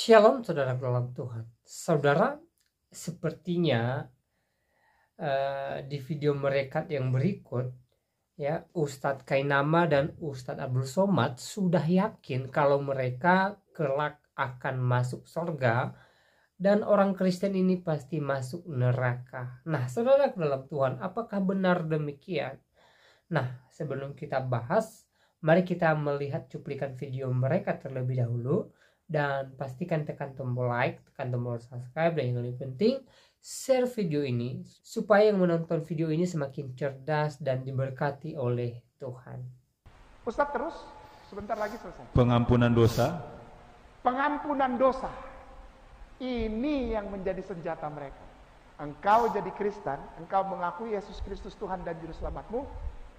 Shalom saudara dalam Tuhan. Saudara, sepertinya di video mereka yang berikut ya, Ustadz Kainama dan Ustadz Abdul Somad sudah yakin kalau mereka kelak akan masuk surga dan orang Kristen ini pasti masuk neraka. Nah, saudara dalam Tuhan, apakah benar demikian? Nah, sebelum kita bahas, mari kita melihat cuplikan video mereka terlebih dahulu. Dan pastikan tekan tombol like, tekan tombol subscribe, dan yang lebih penting share video ini supaya yang menonton video ini semakin cerdas dan diberkati oleh Tuhan. Ustadz, terus sebentar lagi selesai. Pengampunan dosa. Pengampunan dosa. Ini yang menjadi senjata mereka. Engkau jadi Kristen, engkau mengakui Yesus Kristus Tuhan dan Juru Selamatmu,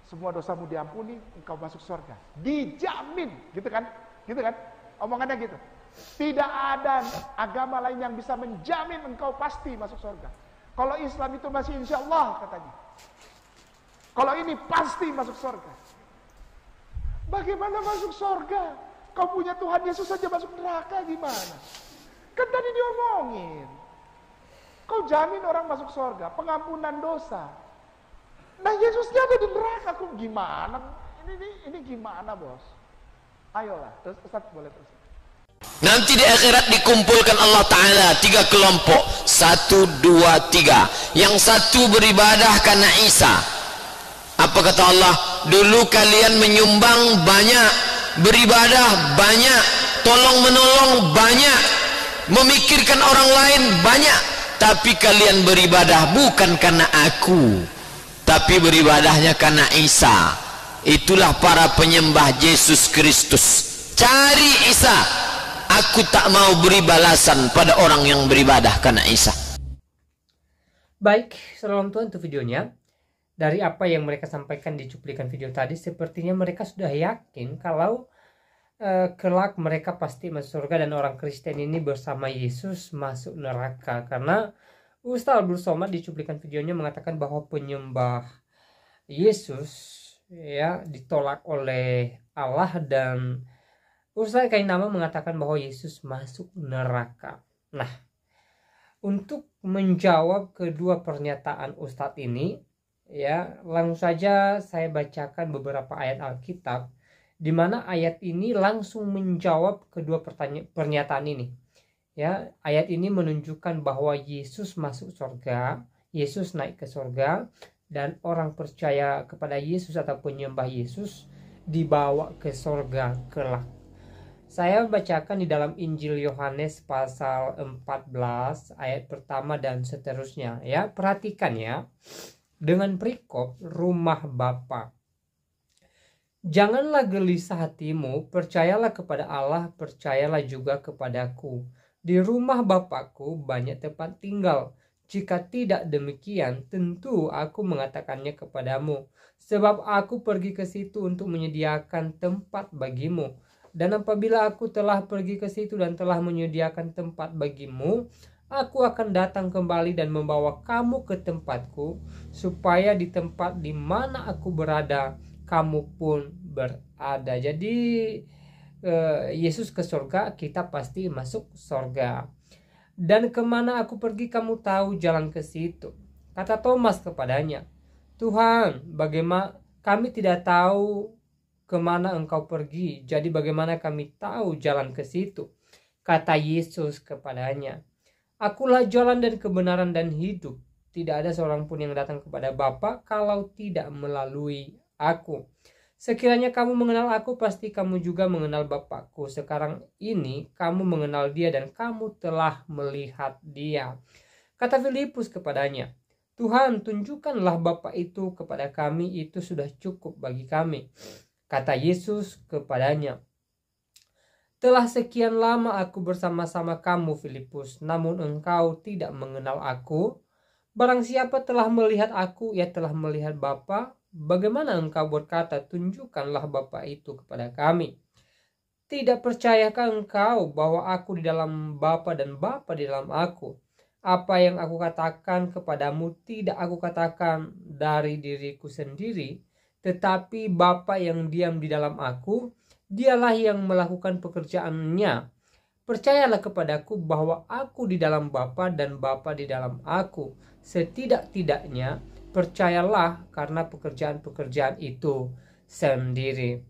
semua dosamu diampuni, engkau masuk surga. Dijamin, gitu kan? Gitu kan? Omongannya gitu. Tidak ada agama lain yang bisa menjamin engkau pasti masuk surga. Kalau Islam itu masih insya Allah katanya. Kalau ini pasti masuk surga. Bagaimana masuk surga? Kau punya Tuhan Yesus saja masuk neraka, gimana? Kan tadi diomongin. Kau jamin orang masuk surga, pengampunan dosa. Nah, Yesusnya ada di neraka, kok gimana? Ini gimana, bos? Ayolah, terus Ustaz boleh terus. Nanti di akhirat dikumpulkan Allah Ta'ala 3 kelompok, 1, 2, 3. Yang satu beribadah karena Isa. Apa kata Allah? Dulu kalian menyumbang banyak, beribadah banyak, tolong menolong banyak, memikirkan orang lain banyak, tapi kalian beribadah bukan karena aku, tapi beribadahnya karena Isa. Itulah para penyembah Yesus Kristus. Cari Isa. Aku tak mau beri balasan pada orang yang beribadah karena Isa. Baik, salam Tuhan, itu videonya. Dari apa yang mereka sampaikan di cuplikan video tadi, sepertinya mereka sudah yakin kalau kelak mereka pasti masuk surga dan orang Kristen ini bersama Yesus masuk neraka. Karena Ustaz Abdul Somad di cuplikan videonya mengatakan bahwa penyembah Yesus ya ditolak oleh Allah, dan Ustaz Kainama mengatakan bahwa Yesus masuk neraka. Nah, untuk menjawab kedua pernyataan Ustadz ini, ya langsung saja saya bacakan beberapa ayat Alkitab, di mana ayat ini langsung menjawab kedua pernyataan ini. Ya, ayat ini menunjukkan bahwa Yesus masuk surga, Yesus naik ke surga, dan orang percaya kepada Yesus atau penyembah Yesus dibawa ke surga kelak. Saya bacakan di dalam Injil Yohanes pasal 14 ayat pertama dan seterusnya ya. Perhatikan ya. Dengan perikop rumah Bapa. Janganlah gelisah hatimu, percayalah kepada Allah, percayalah juga kepadaku. Di rumah Bapakku banyak tempat tinggal. Jika tidak demikian, tentu aku mengatakannya kepadamu. Sebab aku pergi ke situ untuk menyediakan tempat bagimu. Dan apabila aku telah pergi ke situ dan telah menyediakan tempat bagimu, aku akan datang kembali dan membawa kamu ke tempatku, supaya di tempat di mana aku berada, kamu pun berada. Jadi Yesus ke surga, kita pasti masuk surga. Dan kemana aku pergi, kamu tahu jalan ke situ. Kata Thomas kepadanya, Tuhan, bagaimana kami tidak tahu kemana engkau pergi, jadi bagaimana kami tahu jalan ke situ? Kata Yesus kepadanya, Akulah jalan dan kebenaran dan hidup. Tidak ada seorang pun yang datang kepada Bapa kalau tidak melalui aku. Sekiranya kamu mengenal aku, pasti kamu juga mengenal Bapakku. Sekarang ini kamu mengenal dia dan kamu telah melihat dia. Kata Filipus kepadanya, Tuhan, tunjukkanlah Bapa itu kepada kami, itu sudah cukup bagi kami. Kata Yesus kepadanya, telah sekian lama aku bersama-sama kamu, Filipus, namun engkau tidak mengenal aku. Barang siapa telah melihat aku, ia telah melihat Bapa. Bagaimana engkau berkata, tunjukkanlah Bapa itu kepada kami? Tidak percayakah engkau bahwa aku di dalam Bapa dan Bapa di dalam aku? Apa yang aku katakan kepadamu tidak aku katakan dari diriku sendiri, tetapi Bapa yang diam di dalam aku, dialah yang melakukan pekerjaannya. Percayalah kepadaku bahwa aku di dalam Bapa dan Bapa di dalam aku. Setidak-tidaknya percayalah karena pekerjaan-pekerjaan itu sendiri.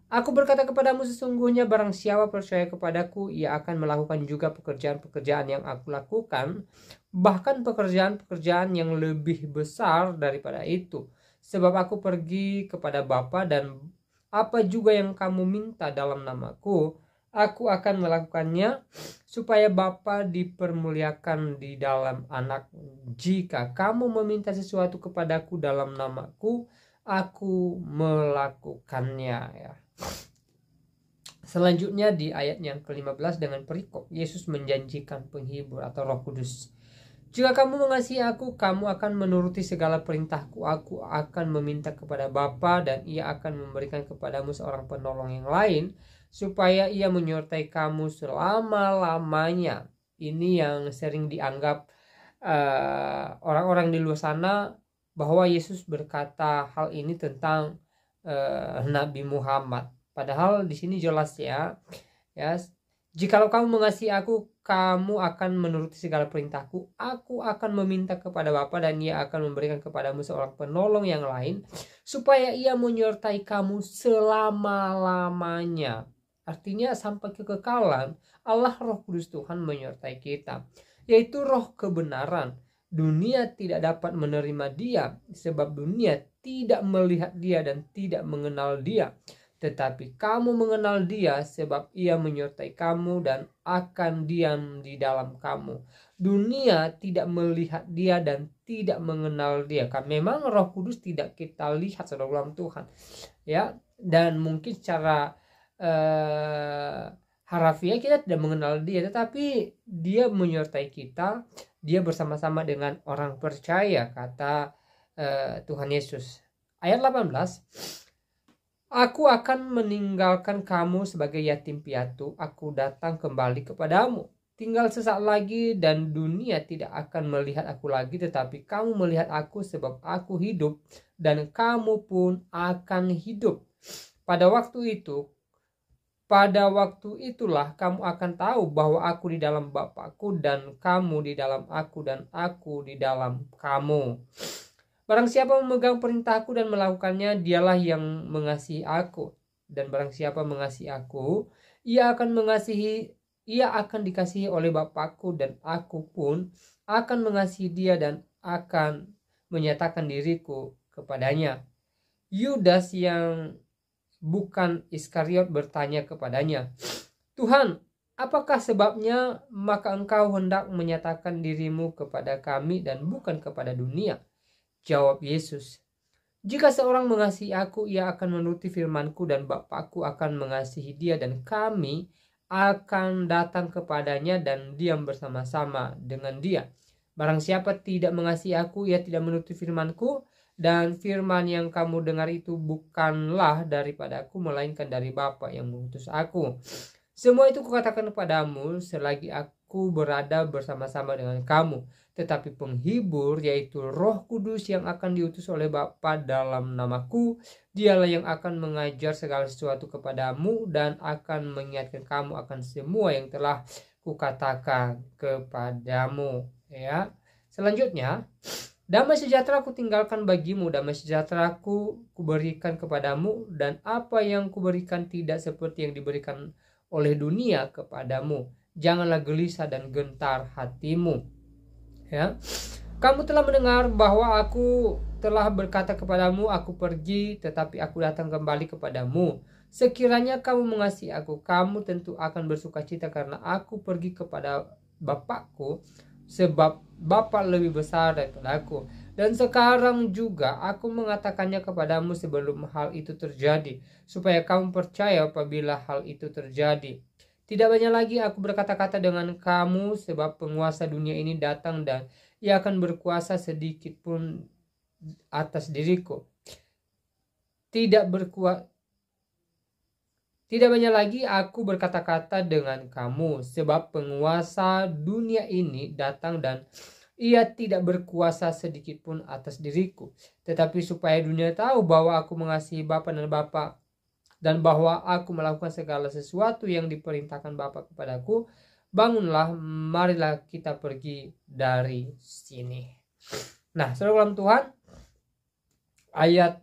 Aku berkata kepadamu, sesungguhnya barang siapa percaya kepadaku, ia akan melakukan juga pekerjaan-pekerjaan yang aku lakukan, bahkan pekerjaan-pekerjaan yang lebih besar daripada itu. Sebab aku pergi kepada Bapa, dan apa juga yang kamu minta dalam namaku, aku akan melakukannya, supaya Bapa dipermuliakan di dalam Anak. Jika kamu meminta sesuatu kepadaku dalam namaku, aku melakukannya. Ya. Selanjutnya di ayat yang ke-15 dengan perikop, Yesus menjanjikan penghibur atau Roh Kudus. Jika kamu mengasihi aku, kamu akan menuruti segala perintahku. Aku akan meminta kepada Bapa, dan ia akan memberikan kepadamu seorang penolong yang lain, supaya ia menyertai kamu selama-lamanya. Ini yang sering dianggap orang-orang di luar sana, bahwa Yesus berkata hal ini tentang Nabi Muhammad. Padahal di sini jelas ya, jikalau kamu mengasihi aku, kamu akan menuruti segala perintahku. Aku akan meminta kepada Bapa, dan ia akan memberikan kepadamu seorang penolong yang lain, supaya ia menyertai kamu selama-lamanya. Artinya sampai kekekalan Allah Roh Kudus Tuhan menyertai kita, yaitu roh kebenaran. Dunia tidak dapat menerima dia, sebab dunia tidak melihat dia dan tidak mengenal dia. Tetapi kamu mengenal dia, sebab ia menyertai kamu dan akan diam di dalam kamu. Dunia tidak melihat dia dan tidak mengenal dia. Kan memang Roh Kudus tidak kita lihat saudara Tuhan. Ya, dan mungkin secara harafiah kita tidak mengenal dia, tetapi dia menyertai kita. Dia bersama-sama dengan orang percaya, kata Tuhan Yesus. Ayat 18, aku akan meninggalkan kamu sebagai yatim piatu, aku datang kembali kepadamu. Tinggal sesaat lagi dan dunia tidak akan melihat aku lagi, tetapi kamu melihat aku, sebab aku hidup dan kamu pun akan hidup. Pada waktu itulah kamu akan tahu bahwa aku di dalam Bapa-Ku dan kamu di dalam aku dan aku di dalam kamu. Barang siapa memegang perintahku dan melakukannya, dialah yang mengasihi aku. Dan barang siapa mengasihi aku, ia akan dikasihi oleh Bapa-Ku, dan aku pun akan mengasihi dia dan akan menyatakan diriku kepadanya. Yudas yang bukan Iskariot bertanya kepadanya, Tuhan, apakah sebabnya maka engkau hendak menyatakan dirimu kepada kami dan bukan kepada dunia? Jawab Yesus, jika seorang mengasihi aku, ia akan menuruti firman-Ku, dan Bapa-Ku akan mengasihi dia, dan kami akan datang kepadanya dan diam bersama-sama dengan dia. Barang siapa tidak mengasihi aku, ia tidak menuruti firman-Ku, dan firman yang kamu dengar itu bukanlah daripadaku, melainkan dari Bapa yang mengutus aku. Semua itu kukatakan kepadamu selagi aku berada bersama-sama dengan kamu. Tetapi penghibur, yaitu Roh Kudus yang akan diutus oleh Bapa dalam namaku, dialah yang akan mengajar segala sesuatu kepadamu dan akan mengingatkan kamu akan semua yang telah kukatakan kepadamu. Ya. Selanjutnya, damai sejahtera ku tinggalkan bagimu, damai sejahtera ku berikan kepadamu, dan apa yang kuberikan tidak seperti yang diberikan oleh dunia kepadamu. Janganlah gelisah dan gentar hatimu. Ya, kamu telah mendengar bahwa aku telah berkata kepadamu, aku pergi, tetapi aku datang kembali kepadamu. Sekiranya kamu mengasihi aku, kamu tentu akan bersukacita karena aku pergi kepada Bapa-Ku, sebab Bapa lebih besar daripada aku. Dan sekarang juga aku mengatakannya kepadamu sebelum hal itu terjadi, supaya kamu percaya apabila hal itu terjadi. Tidak banyak lagi aku berkata-kata dengan kamu, sebab penguasa dunia ini datang dan ia akan berkuasa sedikit pun atas diriku. Tidak banyak lagi aku berkata-kata dengan kamu, sebab penguasa dunia ini datang dan ia tidak berkuasa sedikit pun atas diriku. Tetapi supaya dunia tahu bahwa aku mengasihi Bapa dan bahwa aku melakukan segala sesuatu yang diperintahkan Bapa kepadaku, bangunlah, marilah kita pergi dari sini. Nah, saudara dalam Tuhan, ayat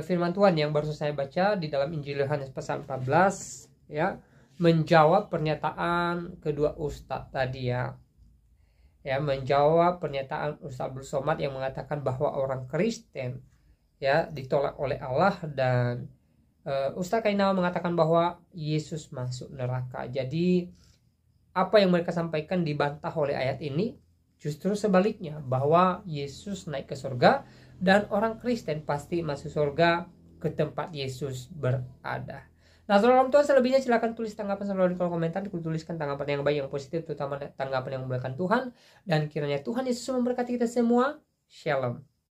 firman Tuhan yang baru saya baca di dalam Injil Yohanes pasal 14 ya, menjawab pernyataan kedua ustadz tadi ya, menjawab pernyataan Ustaz Abdul Somad yang mengatakan bahwa orang Kristen ya ditolak oleh Allah, dan Ustaz Kainal mengatakan bahwa Yesus masuk neraka. Jadi apa yang mereka sampaikan dibantah oleh ayat ini. Justru sebaliknya, bahwa Yesus naik ke surga dan orang Kristen pasti masuk surga ke tempat Yesus berada. Nah, saudara Tuhan, selebihnya silakan tulis tanggapan saudara di kolom komentar. Tuliskan tanggapan yang baik, yang positif, terutama tanggapan yang memuliakan Tuhan. Dan kiranya Tuhan Yesus memberkati kita semua. Shalom.